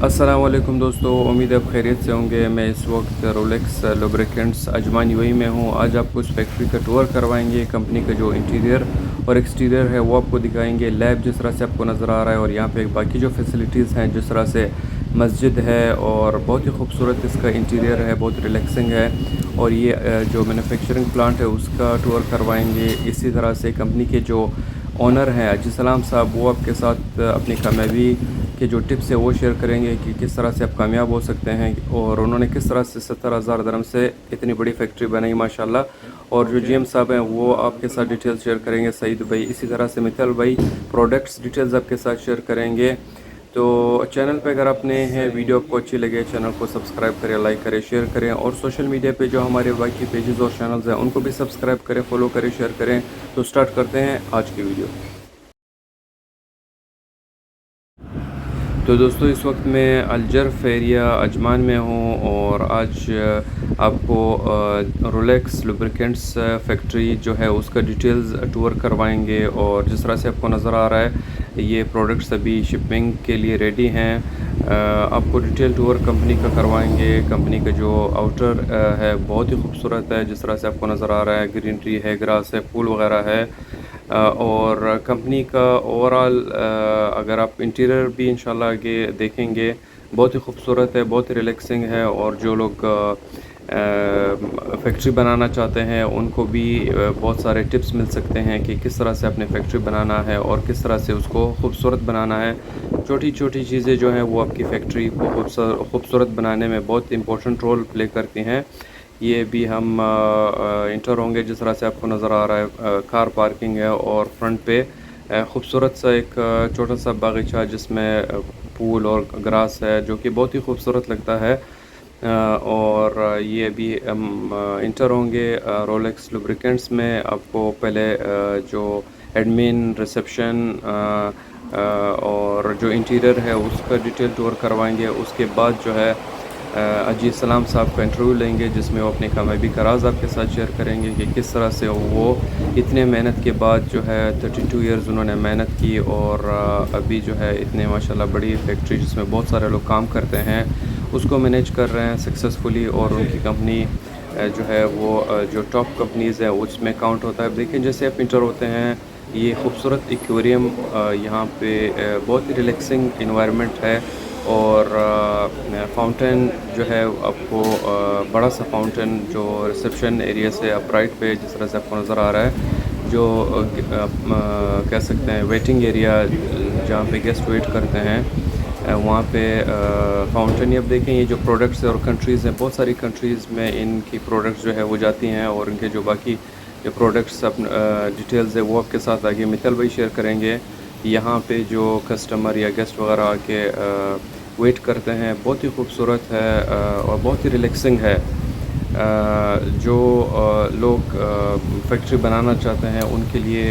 अस्सलामुअलैकुम दोस्तों, उम्मीद है आप खैरियत से होंगे। मैं इस वक्त रोलेक्स लुब्रिकेंट्स अजमान यूएई में हूँ। आज आपको इस फैक्ट्री का टूर करवाएंगे। कंपनी का जो इंटीरियर और एक्सटीरियर है वो आपको दिखाएंगे। लैब जिस तरह से आपको नज़र आ रहा है और यहाँ पे बाकी जो फैसिलिटीज़ हैं, जिस तरह से मस्जिद है और बहुत ही खूबसूरत इसका इंटीरियर है, बहुत रिलैक्सिंग है। और ये जो मैन्युफैक्चरिंग प्लांट है उसका टूर करवाएंगे। इसी तरह से कंपनी के जो ओनर हैं अजी सलाम साहब, वो आपके साथ अपनी कामयाबी के जो टिप्स है वो शेयर करेंगे कि किस तरह से आप कामयाब हो सकते हैं और उन्होंने किस तरह से 70,000 दरम से इतनी बड़ी फैक्ट्री बनाई माशाल्लाह। और जो जीएम साहब हैं वो आपके साथ डिटेल्स शेयर करेंगे, सईद भाई। इसी तरह से मित्तल भाई प्रोडक्ट्स डिटेल्स आपके साथ शेयर करेंगे। तो चैनल पे अगर आपने हैं, वीडियो आपको अच्छी लगे, चैनल को सब्सक्राइब करें, लाइक करें, शेयर करें। और सोशल मीडिया पे जो हमारे बाकी पेजेस और चैनल्स हैं उनको भी सब्सक्राइब करें, फॉलो करें, शेयर करें। तो स्टार्ट करते हैं आज की वीडियो। तो दोस्तों, इस वक्त मैं अलजर्फ एरिया अजमान में हूँ और आज आपको रोलेक्स लुब्रिकेंट्स फैक्ट्री जो है उसका डिटेल्स टूर करवाएंगे। और जिस तरह से आपको नज़र आ रहा है ये प्रोडक्ट्स अभी शिपिंग के लिए रेडी हैं। आपको डिटेल टूर कंपनी का करवाएंगे। कंपनी का जो आउटर है बहुत ही खूबसूरत है, जिस तरह से आपको नज़र आ रहा है। ग्रीनरी है, ग्रास है, फूल वगैरह है। और कंपनी का ओवरऑल अगर आप इंटीरियर भी इंशाल्लाह आगे देखेंगे, बहुत ही खूबसूरत है, बहुत ही रिलैक्सिंग है। और जो लोग फैक्ट्री बनाना चाहते हैं उनको भी बहुत सारे टिप्स मिल सकते हैं कि किस तरह से अपने फैक्ट्री बनाना है और किस तरह से उसको खूबसूरत बनाना है। छोटी छोटी चीज़ें जो हैं वो आपकी फैक्ट्री को खूबसूरत बनाने में बहुत इंपॉर्टेंट रोल प्ले करती हैं। ये भी हम इंटर होंगे। जिस तरह से आपको नज़र आ रहा है कार पार्किंग है और फ्रंट पे खूबसूरत सा एक छोटा सा बागीचा जिसमें फूल और ग्रास है जो कि बहुत ही खूबसूरत लगता है। और ये भी हम इंटर होंगे रोलेक्स लुब्रिकेंट्स में। आपको पहले जो एडमिन रिसेप्शन और जो इंटीरियर है उसका डिटेल टूर करवाएंगे। उसके बाद जो है अजी सलाम साहब का इंटरव्यू लेंगे जिसमें वो अपनी कामयाबी का राज आपके साथ शेयर करेंगे कि किस तरह से वो इतने मेहनत के बाद जो है 32 इयर्स उन्होंने मेहनत की और अभी जो है इतने माशाल्लाह बड़ी फैक्ट्री जिसमें बहुत सारे लोग काम करते हैं उसको मैनेज कर रहे हैं सक्सेसफुली। और उनकी कंपनी जो है वो जो टॉप कंपनीज़ है उसमें काउंट होता है। देखिए जैसे आप इंटर होते हैं, ये खूबसूरत एक्वेरियम यहाँ पे बहुत ही रिलैक्सिंग इन्वायरमेंट है। और फाउंटेन जो है आपको बड़ा सा फाउंटेन जो रिसेप्शन एरिया से अप राइट पे जिस तरह से आपको नज़र आ रहा है, जो कह सकते हैं वेटिंग एरिया जहाँ पे गेस्ट वेट करते हैं वहाँ पे फाउंटेन। अब देखें ये जो प्रोडक्ट्स और कंट्रीज़ हैं, बहुत सारी कंट्रीज़ में इनकी प्रोडक्ट्स जो है वो जाती हैं और इनके जो बाकी जो प्रोडक्ट्स डिटेल्स है वो आपके साथ आगे मित्तल भाई शेयर करेंगे। यहाँ पे जो कस्टमर या गेस्ट वगैरह आके वेट करते हैं, बहुत ही खूबसूरत है और बहुत ही रिलैक्सिंग है। जो लोग फैक्ट्री बनाना चाहते हैं उनके लिए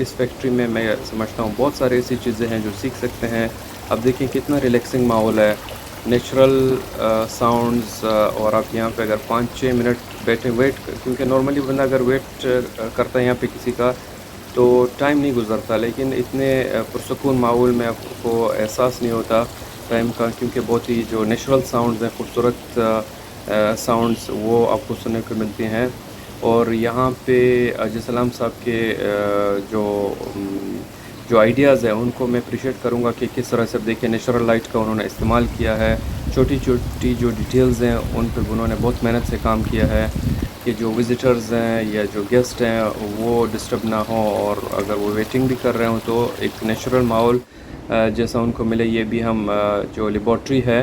इस फैक्ट्री में मैं समझता हूँ बहुत सारी ऐसी चीज़ें हैं जो सीख सकते हैं। अब देखिए कितना रिलैक्सिंग माहौल है, नेचुरल साउंड्स। और आप यहाँ पे अगर 5-6 मिनट बैठे वेट, क्योंकि नॉर्मली बंदा अगर वेट करता है यहाँ पे किसी का तो टाइम नहीं गुजरता, लेकिन इतने पुरसकून माहौल में आपको एहसास नहीं होता टाइम का, क्योंकि बहुत ही जो नेचुरल साउंड्स हैं, खूबसूरत साउंड्स वो आपको सुनने को मिलती हैं। और यहाँ पे अजी सलाम साहब के जो आइडियाज़ हैं उनको मैं अप्रिशिएट करूँगा कि किस तरह से देखिए नेचुरल लाइट का उन्होंने इस्तेमाल किया है। छोटी छोटी जो डिटेल्स हैं उन पर उन्होंने बहुत मेहनत से काम किया है कि जो विज़िटर्स हैं या जो गेस्ट हैं वो डिस्टर्ब ना हो और अगर वो वेटिंग भी कर रहे हो तो एक नेचुरल माहौल जैसा उनको मिले। ये भी हम जो लेबॉर्ट्री है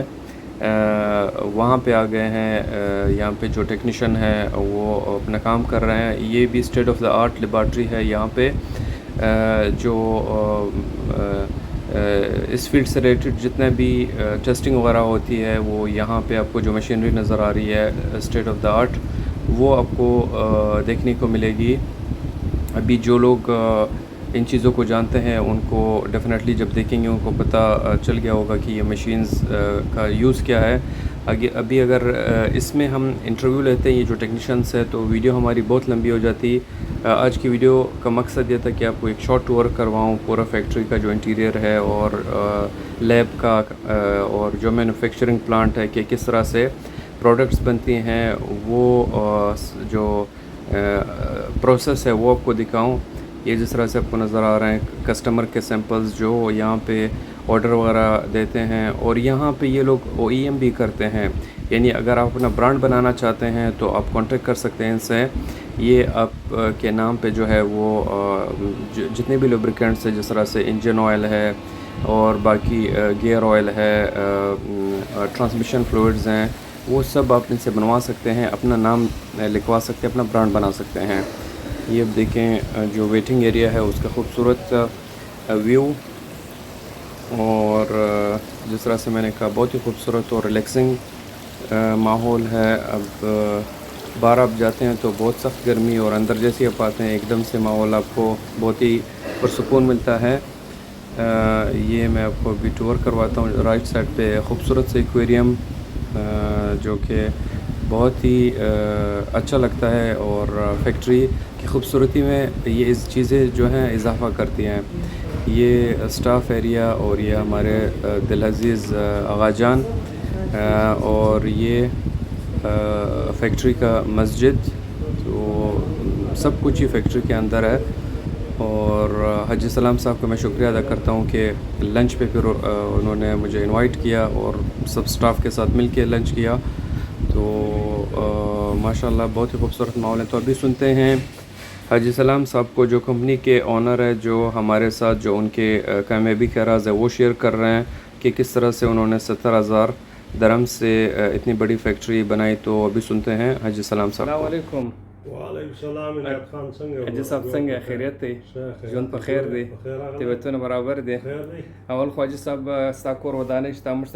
वहाँ पे आ गए हैं। यहाँ पे जो टेक्नीशियन है वो अपना काम कर रहे हैं। ये भी state of the art laboratory है। यहाँ पे जो इस फील्ड से रिलेटेड जितने भी टेस्टिंग वगैरह होती है वो यहाँ पे आपको जो मशीनरी नज़र आ रही है स्टेट ऑफ द आर्ट वो आपको देखने को मिलेगी। अभी जो लोग इन चीज़ों को जानते हैं उनको डेफ़िनेटली जब देखेंगे उनको पता चल गया होगा कि ये मशीन्स का यूज़ क्या है। आगे अभी अगर इसमें हम इंटरव्यू लेते हैं ये जो टेक्नीशियंस है तो वीडियो हमारी बहुत लंबी हो जाती। आज की वीडियो का मकसद ये था कि आपको एक शॉर्ट टूर करवाऊँ पूरा फैक्ट्री का जो इंटीरियर है और लैब का और जो मैन्युफैक्चरिंग प्लांट है कि किस तरह से प्रोडक्ट्स बनती हैं वो जो प्रोसेस है वो आपको दिखाऊं। ये जिस तरह से आपको नज़र आ रहे हैं कस्टमर के सैंपल्स जो यहाँ पे ऑर्डर वगैरह देते हैं और यहाँ पे ये लोग OEM भी करते हैं, यानी अगर आप अपना ब्रांड बनाना चाहते हैं तो आप कांटेक्ट कर सकते हैं इनसे। ये आप के नाम पे जो है वो जितने भी लुब्रिकेंट्स हैं जिस तरह से इंजन ऑयल है और बाकी गियर ऑयल है, ट्रांसमिशन फ्लूइड्स हैं, वो सब आप इनसे बनवा सकते हैं, अपना नाम लिखवा सकते हैं, अपना ब्रांड बना सकते हैं। ये अब देखें जो वेटिंग एरिया है उसका खूबसूरत व्यू और जिस तरह से मैंने कहा बहुत ही खूबसूरत और रिलैक्सिंग माहौल है। अब बाहर आप जाते हैं तो बहुत सख्त गर्मी और अंदर जैसे आप आते हैं एकदम से माहौल आपको बहुत ही पुरसुकून मिलता है। ये मैं आपको अभी टूर करवाता हूँ। राइट साइड पे खूबसूरत से एक्वेरियम जो कि बहुत ही अच्छा लगता है और फैक्ट्री की खूबसूरती में ये इस चीज़ें जो हैं इजाफ़ा करती हैं। ये स्टाफ एरिया और ये हमारे दिल अज़ीज़ आगा जान और ये फैक्ट्री का मस्जिद, तो सब कुछ ही फैक्ट्री के अंदर है। और हाजी सलाम साहब का मैं शुक्रिया अदा करता हूँ कि लंच पे फिर उन्होंने मुझे इनवाइट किया और सब स्टाफ के साथ मिल के लंच किया। तो माशाल्लाह बहुत ही खूबसूरत माहौल है। तो अभी सुनते हैं हाजी सलाम साहब को जो कंपनी के ओनर है जो हमारे साथ जो उनके कामयाबी का राज है वो शेयर कर रहे हैं कि किस तरह से उन्होंने 70,000 दरहम से इतनी बड़ी फैक्ट्री बनाई। तो अभी सुनते हैं हाजी सलाम साहब। अस्सलाम वालेकुम। वालेकुम सलाम इनायत खान संगे हाजी साहब संगे खैरियत थे जोन पर खैर दे तेवतन बराबर दे अवल ख्वाजी साहब स्ताकोर वदानिश तामुश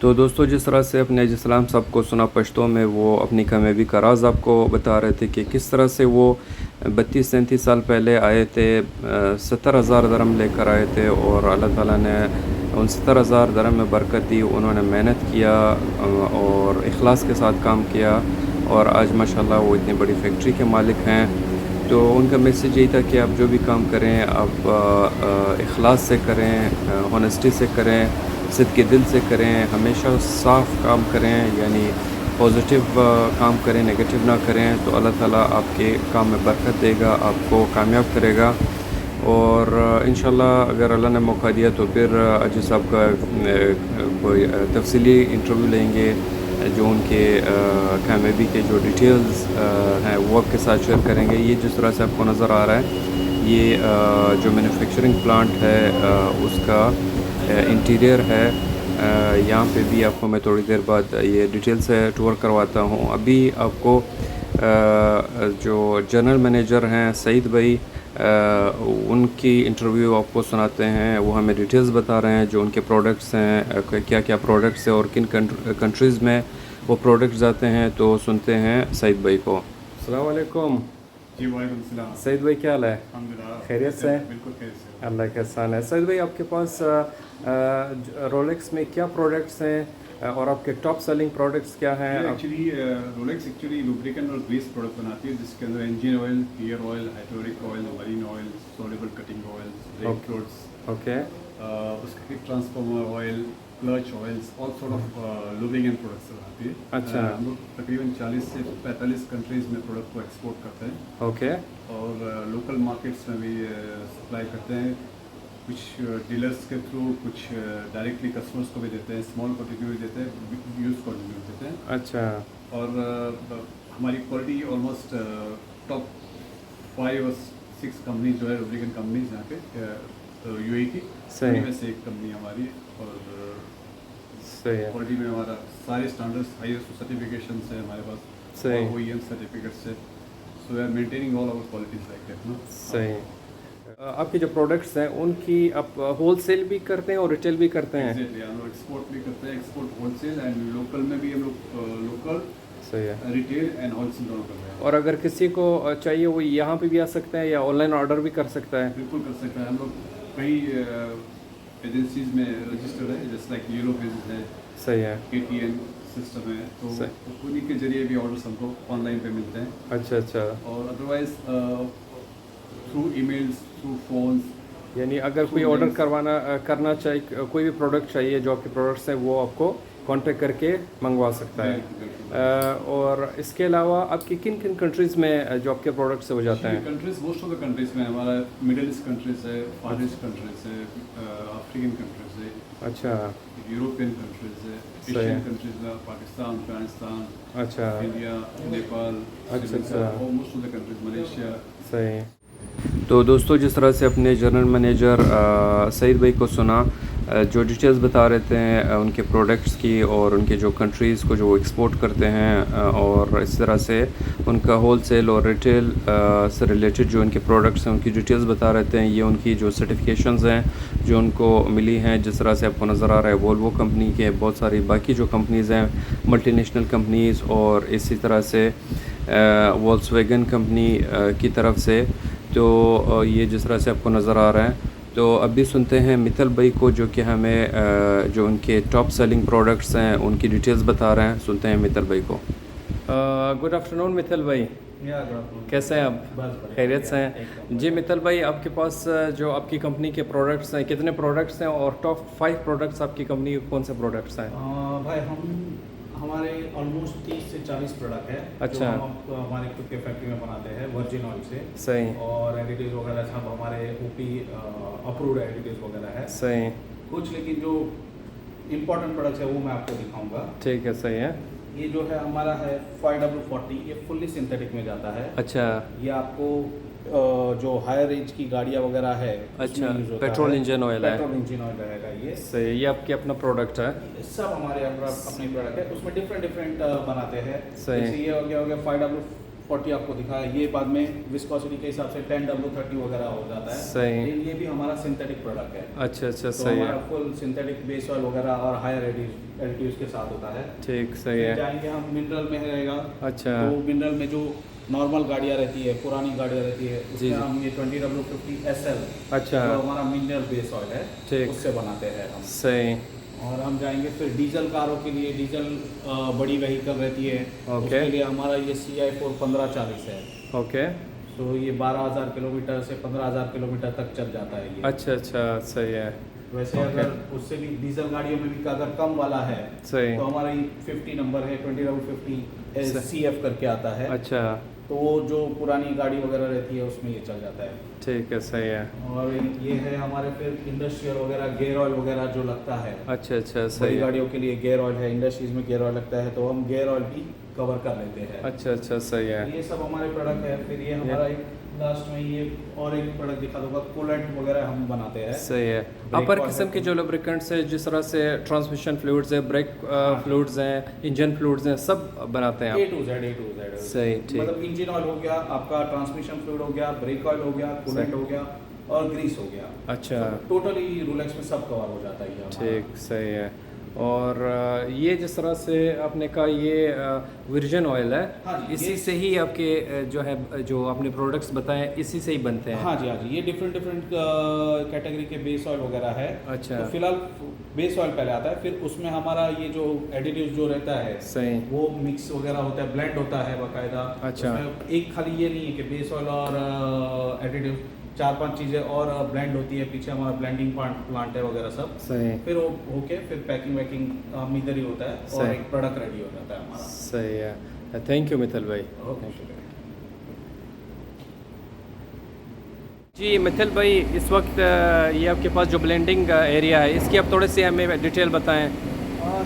तो दोस्तों जिस तरह से अपने हाजी सलाम साहब को सुना पश्तों में, वो अपनी कामयाबी का राज आपको बता रहे थे कि किस तरह से वो 32-33 साल पहले आए थे, 70,000 दरम लेकर आए थे और अल्लाह ताला ने उन 70,000 दरम में बरकत दी। उन्होंने मेहनत किया और इखलास के साथ काम किया और आज माशाल्लाह वो इतनी बड़ी फैक्ट्री के मालिक हैं। तो उनका मैसेज यही था कि आप जो भी काम करें आप इखलास से करें, ऑनेस्टी से करें, सिद्क़ के दिल से करें, हमेशा साफ़ काम करें, यानी पॉजिटिव काम करें, नेगेटिव ना करें। तो अल्लाह ताला आपके काम में बरकत देगा, आपको कामयाब करेगा। और इंशाल्लाह अगर अल्लाह ने मौका दिया तो फिर अजीज़ साहब का कोई तफसीली इंटरव्यू लेंगे, जो उनके कामयाबी के जो डिटेल्स हैं वो आपके साथ शेयर करेंगे। ये जिस तरह से आपको नज़र आ रहा है, ये जो मैन्युफैक्चरिंग प्लांट है उसका इंटीरियर है। यहाँ पे भी आपको मैं थोड़ी देर बाद ये डिटेल से टूर करवाता हूँ। अभी आपको जो जनरल मैनेजर हैं सईद भाई, उनकी इंटरव्यू आपको सुनाते हैं। वो हमें डिटेल्स बता रहे हैं जो उनके प्रोडक्ट्स हैं, क्या क्या प्रोडक्ट्स हैं और किन कंट्रीज़ में वो प्रोडक्ट्स आते हैं। तो सुनते हैं सईद भाई को। अस्सलाम वालेकुम। जी वालेकुम सलाम। सईद भाई क्या हाल है? अल्हम्दुलिल्लाह खैरियत से? बिल्कुल खैरियत से। अल्लाह का एहसान है। सईद भाई आपके पास रोलेक्स में क्या प्रोडक्ट्स हैं और आपके टॉप सेलिंग प्रोडक्ट्स क्या हैं? एक्चुअली रोलेक्स एक्चुअली लुब्रिकेंट और ग्रीस प्रोडक्ट बनाती है, जिसके अंदर engine oil, gear oil, hydraulic oil, marine oil, soluble cutting oil, brake fluids, okay उसके heat transformer oil, clutch oils, all sort of lubricant products बनाती है। अच्छा। हम लोग तकरीबन 40 से 45 कंट्रीज़ में प्रोडक्ट को एक्सपोर्ट करते हैं ओके और लोकल मार्केट्स में भी सप्लाई करते हैं। कुछ डीलर्स के थ्रू, कुछ डायरेक्टली कस्टमर्स को भी देते हैं, स्मॉल क्वांटिटी भी देते हैं, यूज़ क्वांटिटी भी देते हैं। अच्छा और हमारी क्वालिटी ऑलमोस्ट टॉप 5 और 6 कंपनी जो है लुब्रिकेंट कंपनीज यहाँ पे यूएई की, सही। उन्हीं में से एक कंपनी हमारी। और सही है। क्वालिटी में हमारा सारे स्टैंडर्ड्स हाईएस्ट सर्टिफिकेशन है हमारे पास, सही। और OEM सर्टिफिकेट्स है। So we are maintaining all our qualities like that ना। सही। आपके जो प्रोडक्ट्स हैं उनकी आप होलसेल भी करते हैं और रिटेल भी करते हैं? Exactly, हम लोग एक्सपोर्ट भी करते हैं, एक्सपोर्ट होलसेल एंड लोकल में भी हम लोग लोकल सही है। रिटेल एंड होलसेल दोनों कर रहे हैं। और अगर किसी को चाहिए वो यहाँ पे भी आ सकता है या ऑनलाइन ऑर्डर भी कर सकता है? बिल्कुल कर सकते हैं। हम लोग कई एजेंसीज में रजिस्टर्ड है, जैसे लाइक यूरो बिजनेस है, सही है। ATN सिस्टम है, तो सही। उन्हीं के जरिए भी ऑर्डर्स हमको ऑनलाइन पे मिलते हैं। अच्छा अच्छा। और otherwise through emails, through phones. यानी अगर कोई ऑर्डर करना चाहिए, कोई भी प्रोडक्ट चाहिए जो आपके प्रोडक्ट्स हैं, वो आपको कांटेक्ट करके मंगवा सकता है। और इसके अलावा आपकी किन किन कंट्रीज़ में जो आपके प्रोडक्ट्स हो जाते हैं? Countries, most of the countries में हमारा मिडिल ईस्ट कंट्रीज है, फार ईस्ट कंट्रीज है, अफ्रीकन कंट्रीज है, अच्छा यूरोपियन कंट्रीज है, सही है। एशियन कंट्रीज में पाकिस्तान, अफगानिस्तान, अच्छा इंडिया, नेपाल, अच्छा। Most of the countries, Malaysia. सही। तो दोस्तों, जिस तरह से अपने जनरल मैनेजर सईद भाई को सुना, जो डिटेल्स बता रहे थे उनके प्रोडक्ट्स की और उनके जो कंट्रीज़ को जो वो एक्सपोर्ट करते हैं, और इस तरह से उनका होलसेल और रिटेल से रिलेटेड जो उनके प्रोडक्ट्स हैं उनकी डिटेल्स बता रहे थे। ये उनकी जो सर्टिफिकेशंस हैं जो उनको मिली हैं, जिस तरह से आपको नज़र आ रहा है वोल्वो कंपनी के, बहुत सारी बाकी जो कंपनीज़ हैं मल्टीनेशनल कंपनीज़, और इसी तरह से वोल्क्सवैगन कंपनी की तरफ से। तो ये जिस तरह से आपको नज़र आ रहा है। तो अभी सुनते हैं मित्तल भाई को, जो कि हमें जो उनके टॉप सेलिंग प्रोडक्ट्स हैं उनकी डिटेल्स बता रहे हैं। सुनते हैं मित्तल भाई को। गुड आफ्टरनून मित्तल भाई, कैसे हैं आप? खैरियत से हैं जी। मित्तल भाई, आपके पास जो आपकी कंपनी के प्रोडक्ट्स हैं, कितने प्रोडक्ट्स हैं और टॉप 5 प्रोडक्ट्स आपकी कंपनी के कौन से प्रोडक्ट्स हैं? भाई हमारे ऑलमोस्ट 30 से 40 प्रोडक्ट है। अच्छा। जो हम हमारे खुद के फैक्ट्री में बनाते हैं वर्जिन ऑयल से। सही। और एडिटिव्स वगैरह सब हमारे OP अप्रूव्ड एडिटिव्स वगैरह है। सही। कुछ लेकिन जो इम्पोर्टेंट प्रोडक्ट्स है वो मैं आपको दिखाऊंगा। ठीक है, सही है। ये जो है हमारा है 5W40, ये फुल्ली सिंथेटिक में जाता है। अच्छा ये आपको जो हायर रेंज की गाड़ियाँ वगैरह है, अच्छा, पेट्रोल इंजन ऑयल है। पेट्रोल इंजन ऑयल रहेगा ये। सही। ये आपके अपना प्रोडक्ट है? सब हमारे अपने प्रोडक्ट है, उसमें डिफरेंट बनाते हैं। सही। जैसे ये हो गया 5W40 आपको दिखाया, ये बाद में विस्कोसिटी के हिसाब से 10W30 वगैरह हो जाता है। सही। ये भी हमारा सिंथेटिक प्रोडक्ट है। अच्छा अच्छा, तो सही है। हमारा फुल सिंथेटिक बेस ऑयल वगैरह और हायर एडिटिव्स के साथ होता है। ठीक, सही फिर है। जाएंगे हम मिनरल में रहेगा। अच्छा। तो मिनरल में जो नॉर्मल गाड़ियाँ रहती है, पुरानी गाड़ियाँ रहती है, जी, उसमें जी। हम ये 20W50 SL, अच्छा। जो हमारा मिनरल बेस ऑयल है, ठीक। उससे बनाते हैं हम। सही। और हम जाएंगे फिर डीजल कारों के लिए। डीजल बड़ी व्हीकल रहती है, ओके। उसके लिए हमारा ये CI4 1540 है। ओके। तो ये 12,000 किलोमीटर से 15,000 किलोमीटर तक चल जाता है ये। अच्छा अच्छा, सही है। वैसे ओके। अगर उससे भी डीजल गाड़ियों में भी अगर कम वाला है सही। तो हमारा 50 नंबर है, 2050 CF करके आता है। अच्छा, तो वो जो पुरानी गाड़ी वगैरह रहती है उसमें ये चल जाता है। ठीक है, सही है। और ये है हमारे फिर इंडस्ट्रियल वगैरह गेयर ऑयल वगैरह जो लगता है। अच्छा अच्छा, बड़ी सही है। गाड़ियों के लिए गेयर ऑयल है, इंडस्ट्रीज में गेयर ऑयल लगता है, तो हम गेयर ऑयल भी कवर कर लेते हैं। अच्छा अच्छा, सही है। ये सब हमारे प्रोडक्ट है। फिर ये हमारा एक लास्ट में ये और एक प्रोडक्ट दिखा दूंगा, कूलेंट वगैरह हम बनाते हैं। सही है। Brake अपर oil किस्म है। के जो लुब्रिकेंट्स है, जिस तरह से ट्रांसमिशन फ्लूइड्स है, ब्रेक फ्लूइड्स हैं, इंजन फ्लूइड्स हैं, सब बनाते हैं A आप? to Z। सही, ठीक। मतलब इंजन ऑयल हो गया, आपका ट्रांसमिशन फ्लूइड हो गया, ब्रेक ऑयल हो गया, कूलेंट हो गया और ग्रीस हो गया। अच्छा, टोटली रोलेक्स में सब कवर हो जाता है ये हमारा। ठीक, सही है। और ये जिस तरह से आपने कहा ये वर्जिन ऑयल है, हाँ जी, इसी ये- से ही आपके जो है जो आपने प्रोडक्ट्स बताए इसी से ही बनते हैं? हाँ जी, ये डिफरेंट कैटेगरी के बेस ऑयल वगैरह है। अच्छा। तो फिलहाल बेस ऑयल पहले आता है, फिर उसमें हमारा ये जो एडिटिव जो रहता है सही। वो मिक्स वगैरह होता है, ब्लेंड होता है बाकायदा। अच्छा। उसमें एक खाली ये नहीं है कि बेस ऑयल और एडिटिव 4-5 चीज़ें और ब्लेंड होती है। पीछे हमारा ब्लेंडिंग प्लांट है वगैरह सब। सही, फिर वो होके फिर पैकिंग वैकिंग इधर ही होता है और सही। एक प्रोडक्ट रेडी हो जाता है हमारा। सही है। थैंक यू मित्तल भाई। ओके। जी मित्तल भाई, इस वक्त ये आपके पास जो ब्लेंडिंग एरिया है, इसकी आप थोड़े से हमें डिटेल बताएं।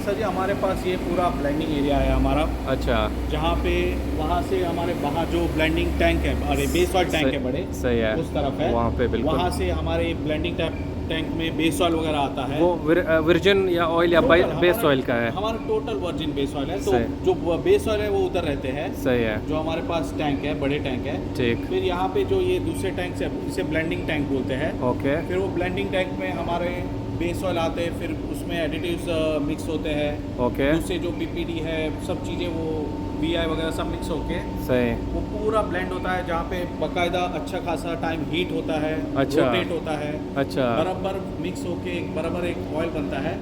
सर जी, हमारे पास ये पूरा ब्लेंडिंग एरिया है हमारा, अच्छा, जहाँ पे वहाँ से हमारे वहाँ जो ब्लेंडिंग टैंक है, अरे बेस ऑयल टैंक सही- है बड़े, सही है। उस तरफ है। वहाँ पे बिल्कुल। वहाँ से हमारे ब्लेंडिंग टैंक में बेस ऑयल वगैरह आता है। वो वर्जिन या ऑयल या टोटल बेस हमारा- ऑयल का है? हमारा टोटल वर्जिन बेस ऑयल है। तो सही। जो बेस ऑयल है वो उधर रहते हैं, सही है, जो हमारे पास टैंक है, बड़े टैंक है। ठीक, फिर यहाँ पे जो ये दूसरे टैंक से, इसे ब्लेंडिंग टैंक बोलते हैं। ओके, फिर वो ब्लेंडिंग टैंक में हमारे बेस ऑयल आते हैं, फिर उसमें एडिटिव्स मिक्स होते हैं। ओके, उससे जो PPD है, सब चीज़ें वो VI वगैरह सब मिक्स होके सही, वो पूरा ब्लेंड होता है, जहाँ पे बाकायदा अच्छा खासा टाइम हीट होता है, अच्छा। रोटेट होता है, अच्छा, बराबर मिक्स होके बराबर एक ऑयल बनता है।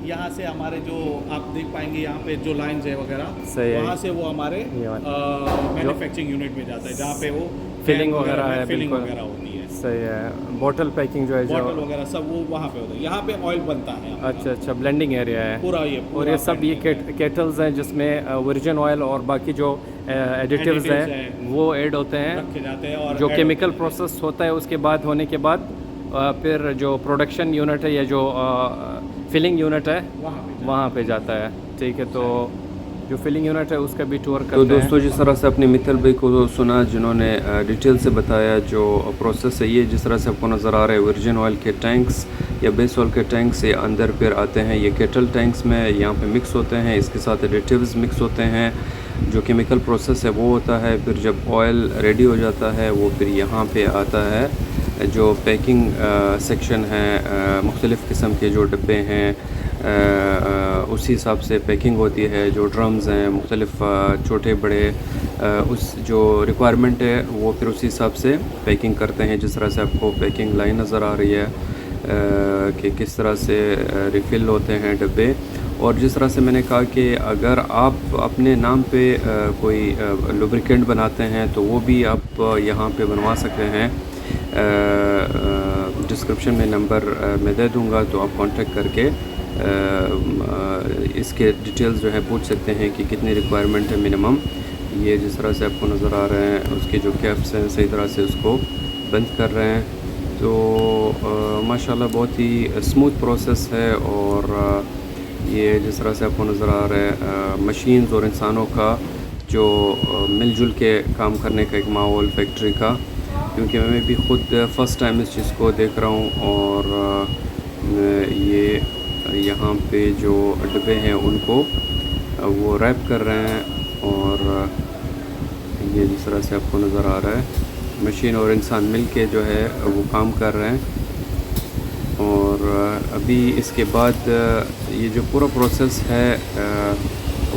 यहाँ से हमारे जो आप देख पाएंगे यहाँ पे जो लाइंस है वगैरह, सही है। वहाँ से वो हमारे ये वाला। मैन्युफैक्चरिंग यूनिट में जाता है, जहाँ पे वो फिलिंग टैंक वगैरह है, फिलिंग बिल्कुल। वगैरह होती है, सही है। बॉटल पैकिंग जो है बॉटल जो, वगैरह सब वो वहाँ पे होता है। यहाँ पे ऑयल बनता है हमारा। अच्छा अच्छा, ब्लेंडिंग एरिया है। पूरा ये और पूरा ये सब ये blending है। केटल्स हैं जिसमें वर्जिन ऑयल और बाकी जो एडिटिव्स Additives हैं हैं। वो ऐड होते हैं, रखे जाते हैं और जो add केमिकल होते हैं। प्रोसेस होता है उसके बाद होने के बाद फिर जो प्रोडक्शन यूनिट है या जो फिलिंग यूनिट है वहाँ पे जाता है। ठीक है, तो जो फिलिंग यूनिट है उसका भी टूर करते हैं। तो दोस्तों, जिस तरह से अपने मित्तल भाई को सुना जिन्होंने डिटेल से बताया जो प्रोसेस है, ये जिस तरह से आपको नज़र आ रहा है, वर्जिन ऑयल के टैंक्स या बेस ऑयल के टैंक से अंदर फिर आते हैं ये केटल टैंक्स में, यहाँ पे मिक्स होते हैं, इसके साथ एडिटिव्स मिक्स होते हैं, जो केमिकल प्रोसेस है वो होता है। फिर जब ऑयल रेडी हो जाता है वो फिर यहाँ पे आता है जो पैकिंग सेक्शन है, मुख्तलिफ़ किस्म के जो डब्बे हैं उसी हिसाब से पैकिंग होती है। जो ड्रम्स हैं मुख्तलिफ़ छोटे बड़े, उस जो रिक्वायरमेंट है वो फिर उसी हिसाब से पैकिंग करते हैं। जिस तरह से आपको पैकिंग लाइन नज़र आ रही है कि किस तरह से रिफ़िल होते हैं डब्बे। और जिस तरह से मैंने कहा कि अगर आप अपने नाम पे कोई लुब्रिकेंट बनाते हैं तो वो भी आप यहाँ पे बनवा सकते हैं। डिस्क्रिप्शन में नंबर मैं दे दूँगा, तो आप कांटेक्ट करके इसके डिटेल्स जो है पूछ सकते हैं कि कितनी रिक्वायरमेंट है मिनिमम। ये जिस तरह से आपको नज़र आ रहे हैं उसके जो कैप्स हैं सही तरह से उसको बंद कर रहे हैं। तो माशाल्लाह बहुत ही स्मूथ प्रोसेस है। और ये जिस तरह से आपको नज़र आ रहा है मशीन्स और इंसानों का जो मिलजुल के काम करने का एक माहौल फैक्ट्री का, क्योंकि मैं भी ख़ुद फ़र्स्ट टाइम इस चीज़ को देख रहा हूँ। और ये यहाँ पे जो डब्बे हैं उनको वो रैप कर रहे हैं। और ये जिस तरह से आपको नज़र आ रहा है मशीन और इंसान मिल के जो है वो काम कर रहे हैं। और अभी इसके बाद ये जो पूरा प्रोसेस है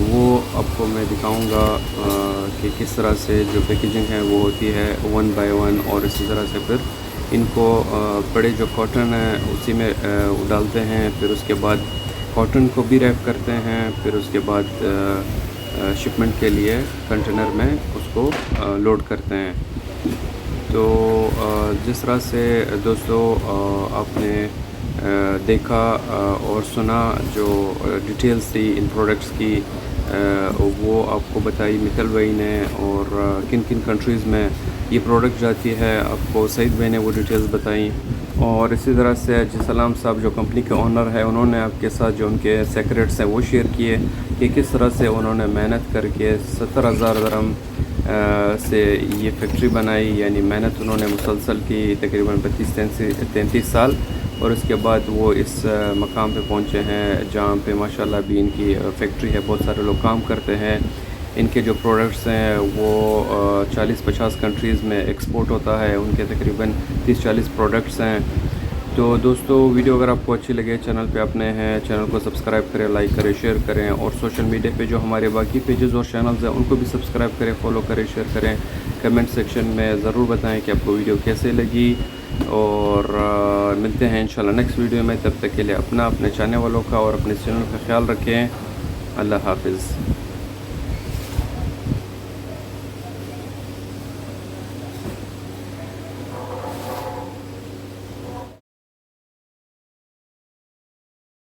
वो आपको मैं दिखाऊंगा कि किस तरह से जो पैकेजिंग है वो होती है 1 बाय 1। और इसी तरह से फिर इनको बड़े जो कॉटन है उसी में डालते हैं। फिर उसके बाद कॉटन को भी रैप करते हैं, फिर उसके बाद शिपमेंट के लिए कंटेनर में उसको लोड करते हैं। तो जिस तरह से दोस्तों आपने देखा और सुना जो डिटेल्स थी इन प्रोडक्ट्स की, वो आपको बताई मित्तल भाई ने, और किन किन कंट्रीज़ में ये प्रोडक्ट जाती है आपको सईद भाई ने वो डिटेल्स बताई। और इसी तरह से अजीज सलाम साहब जो कंपनी के ओनर है, उन्होंने आपके साथ जो उनके सेक्रेट्स हैं वो शेयर किए कि किस तरह से उन्होंने मेहनत करके 70,000 दरहम से ये फैक्ट्री बनाई। यानी मेहनत उन्होंने मुसलसल की तकरीबन 32-33 साल, और उसके बाद वो इस मकाम पे पहुँचे हैं जहाँ पे माशाल्लाह भी इनकी फैक्ट्री है, बहुत सारे लोग काम करते हैं। इनके जो प्रोडक्ट्स हैं वो 40-50 कंट्रीज़ में एक्सपोर्ट होता है, उनके तकरीबन 30-40 प्रोडक्ट्स हैं। तो दोस्तों वीडियो अगर आपको अच्छी लगे, चैनल पे अपने हैं, चैनल को सब्सक्राइब करें, लाइक करें, शेयर करें, और सोशल मीडिया पे जो हमारे बाकी पेजेस और चैनल्स हैं उनको भी सब्सक्राइब करें, फॉलो करें, शेयर करें। कमेंट सेक्शन में ज़रूर बताएं कि आपको वीडियो कैसे लगी, और मिलते हैं इंशाल्लाह नेक्स्ट वीडियो में। तब तक के लिए अपने चाहने वालों का और अपने चैनल का ख्याल रखें। अल्लाह हाफिज़।